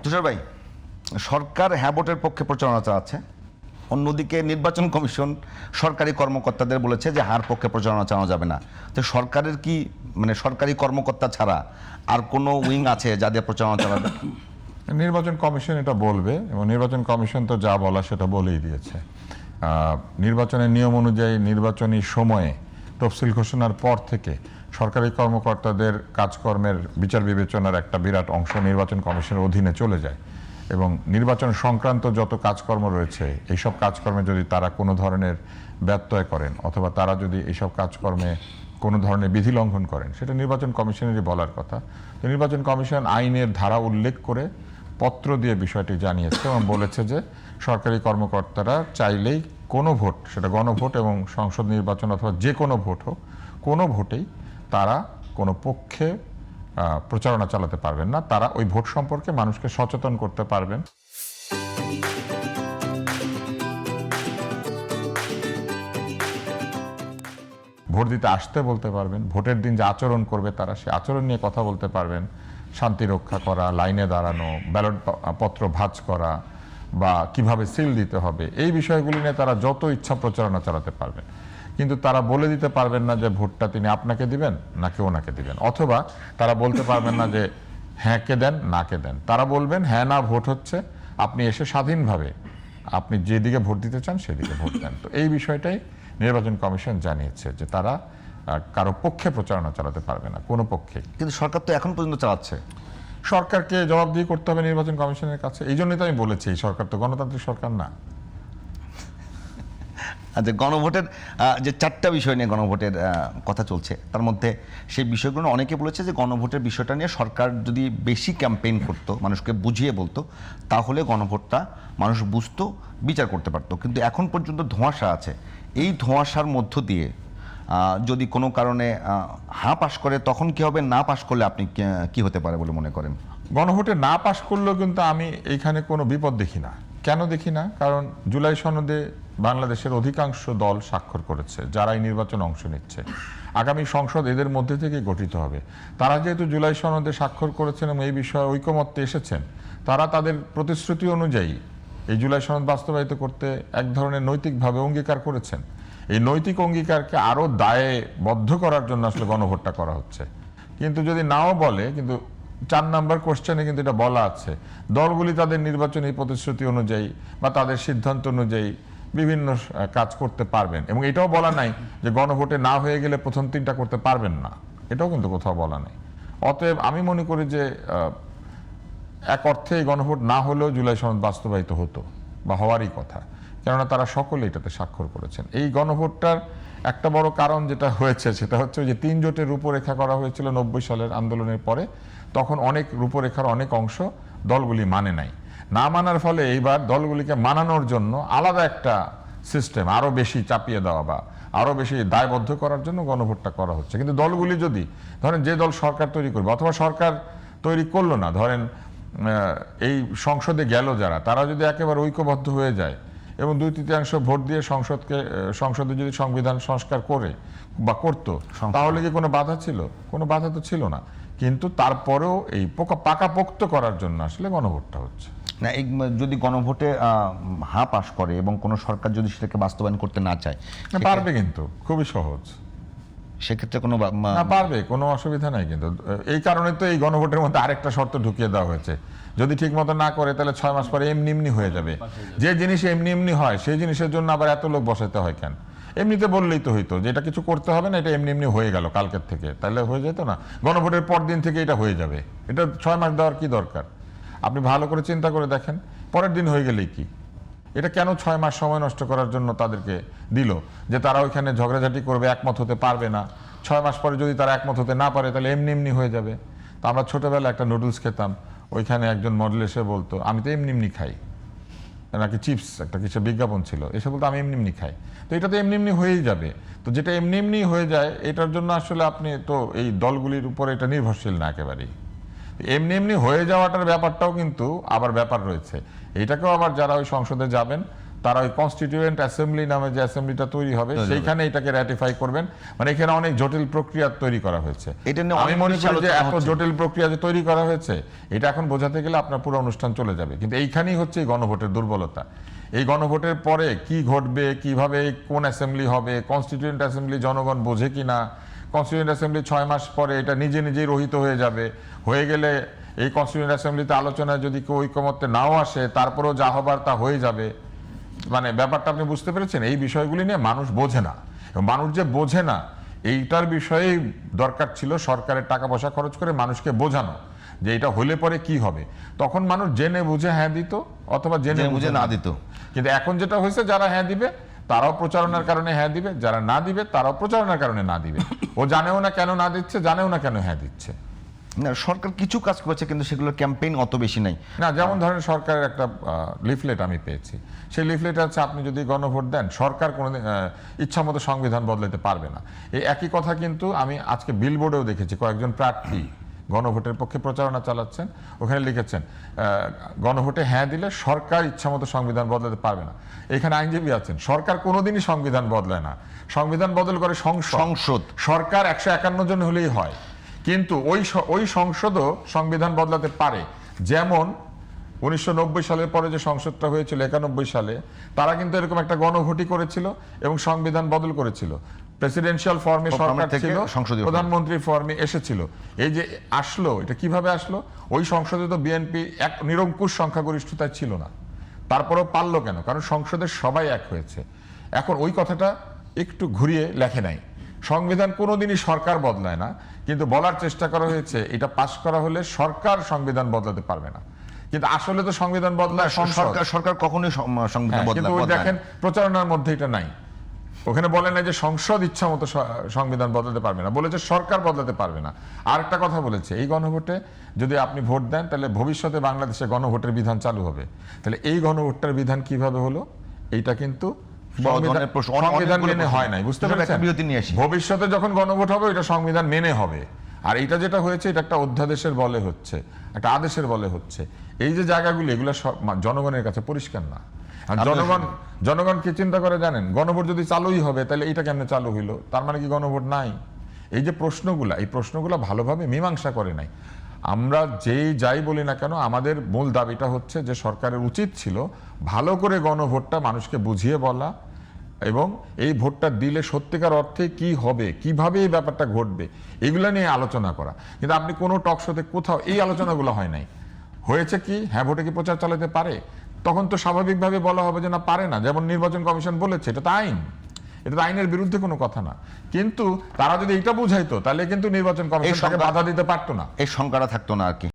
তুষার ভাই, সরকার হ্যাঁ ভোটের পক্ষে প্রচারণা চালাচ্ছে, অন্যদিকে নির্বাচন কমিশন সরকারি কর্মকর্তাদের বলেছে যে হার পক্ষে প্রচারণা চালানো যাবে না। তো সরকারের কি মানে সরকারি কর্মকর্তা ছাড়া আর কোনো উইং আছে যাদের প্রচারণা চালাবে? নির্বাচন কমিশন এটা বলবে, এবং নির্বাচন কমিশন তো যা বলা সেটা বলেই দিয়েছে। নির্বাচনের নিয়ম অনুযায়ী নির্বাচনী সময়ে তফসিল ঘোষণার পর থেকে সরকারি কর্মকর্তাদের কাজকর্মের বিচার বিবেচনার একটা বিরাট অংশ নির্বাচন কমিশনের অধীনে চলে যায়, এবং নির্বাচন সংক্রান্ত যত কাজকর্ম রয়েছে এইসব কাজকর্মে যদি তারা কোনো ধরনের ব্যত্যয় করেন অথবা তারা যদি এইসব কাজকর্মে কোনো ধরনের বিধি লঙ্ঘন করেন, সেটা নির্বাচন কমিশনেরই বলার কথা। তো নির্বাচন কমিশন আইনের ধারা উল্লেখ করে পত্র দিয়ে বিষয়টি জানিয়েছে এবং বলেছে যে সরকারি কর্মকর্তারা চাইলেই কোনো ভোট, সেটা গণভোট এবং সংসদ নির্বাচন অথবা যে কোনো ভোট হোক, কোনো ভোটেই তারা কোনো পক্ষে প্রচারণা চালাতে পারবেন না। তারা ওই ভোট সম্পর্কে মানুষকে সচেতন করতে পারবেন। ভোট দিতে আসতে বলতে পারবেন, ভোটের দিন যে আচরণ করবে তারা সে আচরণ নিয়ে কথা বলতে পারবেন, শান্তি রক্ষা করা, লাইনে দাঁড়ানো, ব্যালট পত্র ভাঁজ করা বা কিভাবে সিল দিতে হবে, এই বিষয়গুলি নিয়ে তারা যত ইচ্ছা প্রচারণা চালাতে পারবেন। কিন্তু তারা বলে দিতে পারবেন না যে ভোটটা তিনি আপনাকে দিবেন নাকি ওনাকে দিবেন, অথবা তারা বলতে পারবেন না যে হ্যাঁ কে দেন না কে দেন। তারা বলবেন হ্যাঁ না ভোট হচ্ছে, আপনি এসে স্বাধীনভাবে আপনি যেদিকে ভোট দিতে চান সেদিকে ভোট দেন। তো এই বিষয়টাই নির্বাচন কমিশন জানিয়েছে যে তারা কারো পক্ষে প্রচারণা চালাতে পারবে না, কোনো পক্ষে। কিন্তু সরকার তো এখন পর্যন্ত চালাচ্ছে। সরকারকে জবাবদিহি করতে হবে নির্বাচন কমিশনের কাছে। এই জন্যই তো আমি বলেছি এই সরকার তো গণতান্ত্রিক সরকার না। আচ্ছা, গণভোটের যে 4টা বিষয় নিয়ে গণভোটের কথা চলছে, তার মধ্যে সেই বিষয়গুলো অনেকে বলেছে যে গণভোটের বিষয়টা নিয়ে সরকার যদি বেশি ক্যাম্পেইন করতো, মানুষকে বুঝিয়ে বলতো, তাহলে গণভোটটা মানুষ বুঝতো, বিচার করতে পারতো। কিন্তু এখন পর্যন্ত ধোঁয়াশা আছে। এই ধোঁয়াশার মধ্য দিয়ে যদি কোনো কারণে হ্যাঁ পাশ করে তখন কি হবে, না পাশ করলে আপনি কি হতে পারে বলে মনে করেন? গণভোটে না পাশ করলেও কিন্তু আমি এইখানে কোনো বিপদ দেখি না। কেন দেখি না? কারণ জুলাই সনদে বাংলাদেশের অধিকাংশ দল স্বাক্ষর করেছে যারা এই নির্বাচনে অংশ নিচ্ছে। আগামী সংসদ এদের মধ্যে থেকে গঠিত হবে। তারা যেহেতু জুলাই সনদে স্বাক্ষর করেছেন এবং এই বিষয়ে ঐকমত্যে এসেছেন, তারা তাদের প্রতিশ্রুতি অনুযায়ী এই জুলাই সনদ বাস্তবায়িত করতে এক ধরনের নৈতিকভাবে অঙ্গীকার করেছেন। এই নৈতিক অঙ্গীকারকে আরও দায়বদ্ধ করার জন্য আসলে গণভোটটা করা হচ্ছে। কিন্তু যদি নাও বলে, কিন্তু 4 নম্বর কোশ্চেনে কিন্তু এটা বলা আছে দলগুলি তাদের নির্বাচনী প্রতিশ্রুতি অনুযায়ী বা তাদের সিদ্ধান্ত অনুযায়ী বিভিন্ন কাজ করতে পারবেন, এবং এটাও বলা নাই যে গণভোটে না হয়ে গেলে প্রথম 3টা করতে পারবেন না, এটাও কিন্তু কোথাও বলা নাই। অতএব আমি মনে করি যে এক অর্থে এই গণভোট না হলেও জুলাই সনদ বাস্তবায়িত হতো বা হওয়ারই কথা, কেননা তারা সকলে এটাতে স্বাক্ষর করেছেন। এই গণভোটটার একটা বড় কারণ যেটা হয়েছে সেটা হচ্ছে যে 3 জোটের রূপরেখা করা হয়েছিল 90 সালের আন্দোলনের পরে। তখন অনেক রূপরেখার অনেক অংশ দলগুলি মানে নাই। না মানার ফলে এইবার দলগুলিকে মানানোর জন্য আলাদা একটা সিস্টেম আরও বেশি চাপিয়ে দেওয়া বা আরও বেশি দায়বদ্ধ করার জন্য গণভোটটা করা হচ্ছে। কিন্তু দলগুলি যদি ধরেন যে দল সরকার তৈরি করবে অথবা সরকার তৈরি করলো না, ধরেন এই সংসদে গেল যারা, তারা যদি একেবারে ঐক্যবদ্ধ হয়ে যায় এবং 2/3 ভোট দিয়ে সংসদে যদি সংবিধান সংস্কার করে বা করতো, তাহলে কি কোনো বাধা ছিল? কোনো বাধা তো ছিল না। কিন্তু তারপরেও এই পাকাপোক্ত করার জন্য আসলে গণভোটটা হচ্ছে না। এই যদি গণভোটে হ্যাঁ পাশ করে এবং কোনো সরকার যদি সেটাকে বাস্তবায়ন করতে না চায়, পারবে, কিন্তু খুবই সহজ। সেক্ষেত্রে কোনো পারবে, কোনো অসুবিধা নাই। কিন্তু এই কারণে তো এই গণভোটের মধ্যে আরেকটা শর্ত ঢুকিয়ে দেওয়া হয়েছে, যদি ঠিক মতো না করে তাহলে 6 মাস পরে এমনি এমনি হয়ে যাবে। যে জিনিস এমনি এমনি হয় সেই জিনিসের জন্য আবার এত লোক বসাতে হয় কেন? এমনিতে বললেই তো হইতো যে এটা কিছু করতে হবে না, এটা এমনি এমনি হয়ে গেল কালকের থেকে, তাহলে হয়ে যেত না? গণভোটের পর দিন থেকে এটা হয়ে যাবে। এটা 6 মাস দেওয়ার কি দরকার? আপনি ভালো করে চিন্তা করে দেখেন, পরের দিন হয়ে গেলেই কি? এটা কেন 6 মাস সময় নষ্ট করার জন্য তাদেরকে দিল যে তারা ওইখানে ঝগড়াঝাটি করবে, একমত হতে পারবে না। 6 মাস পরে যদি তারা একমত হতে না পারে তাহলে এমনি এমনি হয়ে যাবে। তো আমরা ছোটবেলায় একটা নুডলস খেতাম, ওইখানে একজন মডেল এসে বলতো আমি তো এমনি এমনি খাই, নাকি চিপস একটা কিছু বিজ্ঞাপন ছিল, এসে বলতো আমি এমনি এমনি খাই। তো এটা তো এমনি এমনি হয়েই যাবে। তো যেটা এমনি এমনি হয়ে যায় এটার জন্য আসলে আপনি তো এই দলগুলির উপরে এটা নির্ভরশীল না একেবারেই। এমনি এমনি হয়ে যাওয়াটার ব্যাপারটাও কিন্তু আবার ব্যাপার রয়েছে। এটাকেও আবার যারা ওই সংসদে যাবেন তারা ওই কনস্টিটিউয়েন্ট অ্যাসেম্বলি নামে যে অ্যাসেম্বলিটা তৈরি হবে সেইখানে এটাকে র্যাটিফাই করবেন। মানে এখানে অনেক জটিল প্রক্রিয়া তৈরি করা হয়েছে। এটা নিয়ে আমি অনেক মনে বেশি করি যে আলোচনা এত হচ্ছে। জটিল প্রক্রিয়া যে তৈরি করা হয়েছে এটা এখন বোঝাতে গেলে আপনার পুরো অনুষ্ঠান চলে যাবে। কিন্তু এইখানেই হচ্ছে এই গণভোটের দুর্বলতা। এই গণভোটের পরে কি ঘটবে, কিভাবে কোন অ্যাসেম্বলি হবে, কনস্টিটিউয়েন্ট অ্যাসেম্বলি জনগণ বোঝে কিনা, কনস্টিটিউয়েন্ট অ্যাসেম্বলি 6 মাস পরে এটা নিজে নিজেই রহিত হয়ে যাবে, হয়ে গেলে এই কনস্টিটিউয়েন্ট অ্যাসেম্বলিতে আলোচনায় যদি কেউ ঐকমত্যে নাও আসে তারপরেও যা হবার তা হয়ে যাবে। মানে ব্যাপারটা আপনি বুঝতে পেরেছেন? এই বিষয়গুলি নিয়ে মানুষ বোঝে না, এবং মানুষ যে বোঝে না এইটার বিষয়ে দরকার ছিল সরকারের টাকা পয়সা খরচ করে মানুষকে বোঝানো যে এটা হলে পরে কি হবে। তখন মানুষ জেনে বুঝে হ্যাঁ দিত অথবা জেনে বুঝে না দিত। কিন্তু এখন যেটা হয়েছে, যারা হ্যাঁ দিবে তারাও প্রচারণার কারণে হ্যাঁ দিবে, যারা না দিবে তারাও প্রচারণার কারণে না দিবে। ও জানেও না কেন না দিচ্ছে, জানেও না কেন হ্যাঁ দিচ্ছে। না, সরকার কিছু কাজ করেছে কিন্তু সেগুলোর ক্যাম্পেইন অত বেশি নাই। না, যেমন ধরেন সরকারের একটা লিফলেট আমি পেয়েছি, সেই লিফলেট আছে আপনি যদি গণভোট দেন সরকার কোনো ইচ্ছা মতো সংবিধান বদলাতে পারবে না। এই একই কথা কিন্তু আমি আজকে বিলবোর্ডেও দেখেছি, কয়েকজন প্রার্থী গণভোটের পক্ষে প্রচারণা চালাচ্ছেন, ওখানে লিখেছেন গণভোটে হ্যাঁ দিলে সরকার ইচ্ছা মতো সংবিধান বদলাতে পারবে না। এখানে আইনজীবী আছেন, সরকার কোনোদিনই সংবিধান বদলায় না, সংবিধান বদল করে সংসদ। সরকার 151 জন হলেই হয়, কিন্তু ওই সংসদও সংবিধান বদলাতে পারে। যেমন 1990 সালের পরে যে সংসদটা হয়েছিল 91 সালে, তারা কিন্তু এরকম একটা গণভোটই করেছিল এবং সংবিধান বদল করেছিল। প্রেসিডেন্সিয়াল ফর্মে সরকার ছিল, প্রধানমন্ত্রী ফর্মে এসেছিল। এই যে আসলো, এটা কিভাবে আসলো? ওই সংসদে তো বিএনপি এক নিরঙ্কুশ সংখ্যাগরিষ্ঠতায় ছিল না, তারপরেও পারলো কেন? কারণ সংসদের সবাই এক হয়েছে। এখন ওই কথাটা একটু ঘুরিয়ে লেখে নাই। সংবিধান কোনোদিনই সরকার বদলায় না, কিন্তু বলার চেষ্টা করা হয়েছে এটা পাস করা হলে সরকার সংবিধান বদলাতে পারবে না। কিন্তু আসলে তো সংবিধান বদলায় সরকার কখনোই সংবিধান কিন্তু বদলায়। দেখেন প্রচারণার মধ্যে এটা নাই। ওখানে বলে না যে সংসদ ইচ্ছা মতো সংবিধান বদলাতে পারবে না, বলেছে সরকার বদলাতে পারবে না। আর একটা কথা বলেছে, এই গণভোটে যদি আপনি ভোট দেন তাহলে ভবিষ্যতে বাংলাদেশে গণভোটের বিধান চালু হবে। তাহলে এই গণভোটটার বিধান কিভাবে হলো? এইটা কিন্তু সংবিধান মেনে হয় নাই, বুঝতে পেরেছেন? ভবিষ্যতে যখন গণভোট হবে এটা সংবিধান মেনে হবে। আর এটা যেটা হয়েছে এটা একটা অধ্যাদেশের বলে হচ্ছে, একটা আদেশের বলে হচ্ছে। এই যে জায়গাগুলি এগুলো জনগণের কাছে পরিষ্কার না। আর জনগণ কি চিন্তা করে জানেন? গণভোট যদি চালুই হবে তাহলে এটা কেন চালু হইলো? তার মানে কি গণভোট নাই? এই যে প্রশ্নগুলা, এই প্রশ্নগুলো ভালোভাবে মীমাংসা করে নাই। আমরা যাই বলি না কেন, আমাদের মূল দাবিটা হচ্ছে যে সরকারের উচিত ছিল ভালো করে গণভোটটা মানুষকে বুঝিয়ে বলা, এবং এই ভোটটা দিলে সত্যিকার অর্থে কি হবে, কিভাবে এই ব্যাপারটা ঘটবে, এগুলো নিয়ে আলোচনা করা। কিন্তু আপনি কোনো টক শোতে কোথাও এই আলোচনাগুলো হয় নাই। হয়েছে কি, হ্যাঁ ভোটে কি প্রচার চালাতে পারে? তখন তো স্বাভাবিকভাবে বলা হবে যে না, পারে না। যেমন নির্বাচন কমিশন বলেছে, এটা তো আইন, এটা তো আইনের বিরুদ্ধে কোনো কথা না। কিন্তু তারা যদি এটা বুঝাইতো তাহলে কিন্তু নির্বাচন কমিশন তাকে বাধা দিতে পারতো না, এই শঙ্কাটা থাকতো না আর কি।